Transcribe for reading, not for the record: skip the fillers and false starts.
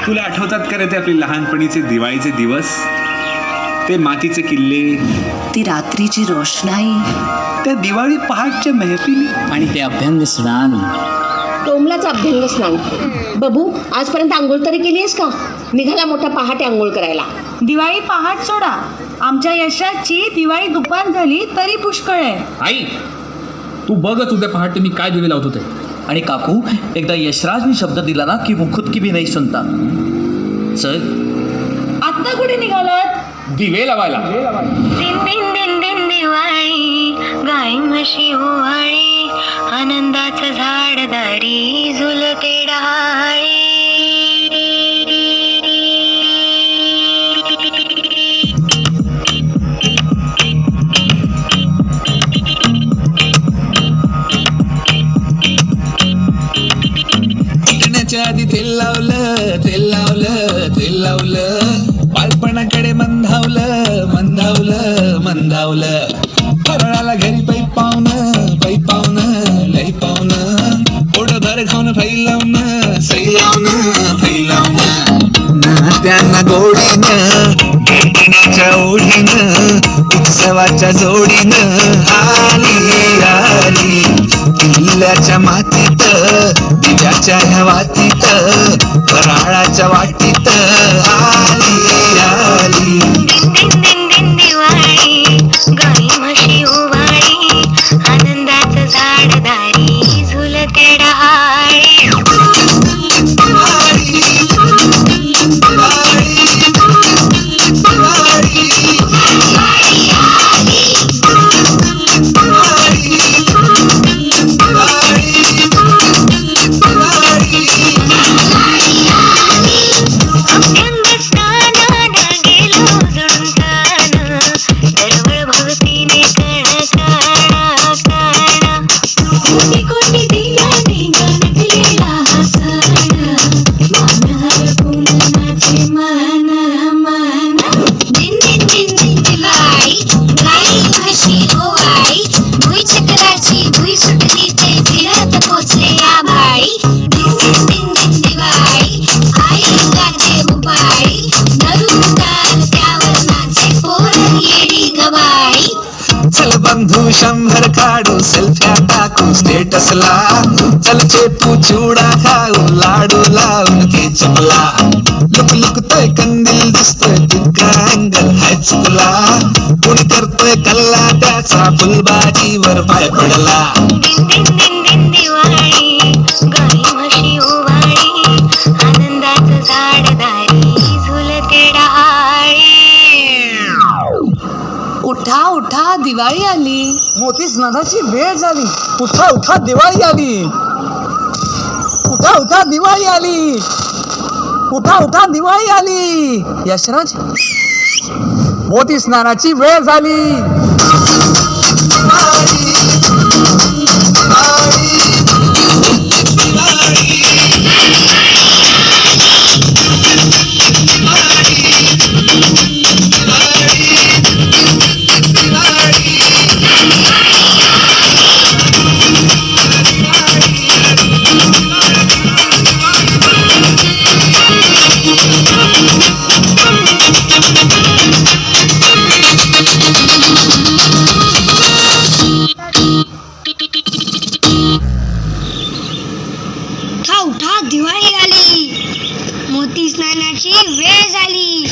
तुला आठवतात का रे ते आपले लहानपणीचे दिवाळीचे दिवस, ते मातीचे किल्ले, ती रात्रीची रोषणाई, त्या दिवाळी पहाटच्या महफिली आणि ते अभ्यंग स्नान. टोमलाचं अभ्यंग स्नान. बबू, आजपर्यंत आंघोळ तरी केली आहेस का? निघाला मोठा पहाटे आंघोळ करायला. दिवाळी पहाट सोडा, आमच्या यशाची दिवाळी दुपार झाली तरी पुष्कळ आहे. आई, तू बघच उद्या पहाटे मी काय दिवे लावतो ते. आणि काकू, एकदा यशराजनी शब्द दिला ना की वो खुद की भी नहीं सुनता. चल, आत्ता कुठे निघालात? दिवे लावायला. दिन दिन दिन दिन दिवाळी, गाय म्हशी ओवाळी, आनंदाचं झाड दारी झुलते डहाळी. आधी तेल लावलं, तेल लावलं, तेल लावलं, बालपणाकडे मंदावलं, मंदावलं, मंदावलं. फराळाला घरी पै पाहुणं, लई पाहुणं, ओढभर खाऊन फैलावणं, सैलावणं, फैलावणं. नात्यांना गोडीनं, भेटण्याच्या ओढीनं, उत्सवाच्या जोडीनं आली आली. किल्ल्याच्या मातीत, दिव्याच्या ह्या वातीत, फराळाच्या वाटीत आली आली. दिन दिन दिन दिवाळी, गाई म्हशी ओवाळी, आनंदाचं झाड दारी झुलते डहाळी. चल बंधू 100 काढू, सेल्फ्या टाकू स्टेटसला. चल चेपू चिवडा खाऊ, लाडू लावून के चपला. लुक लुकतोय कंदील दिसतोय, तितका अँगल हाय चुकला. कोणी करतोय कल्ला त्याचा, फुलबाजीवर पाय पडला. दिन दिन दिन दिन दिवाळी, गाई म्हशी ओवाळी, आनंदाचं झाड दारी झुलते डहाळी. उठा उठा, दिवाळी आली. मोती स्नानाची वेळ झाली. उठा उठा, दिवाळी आली. उठा उठा, दिवाळी आली. उठा उठा, दिवाळी आली. यशराज, मोती स्नानाची वेळ झाली. उठा उठा, दिवाळी आली. मोती स्नानाची वेळ झाली.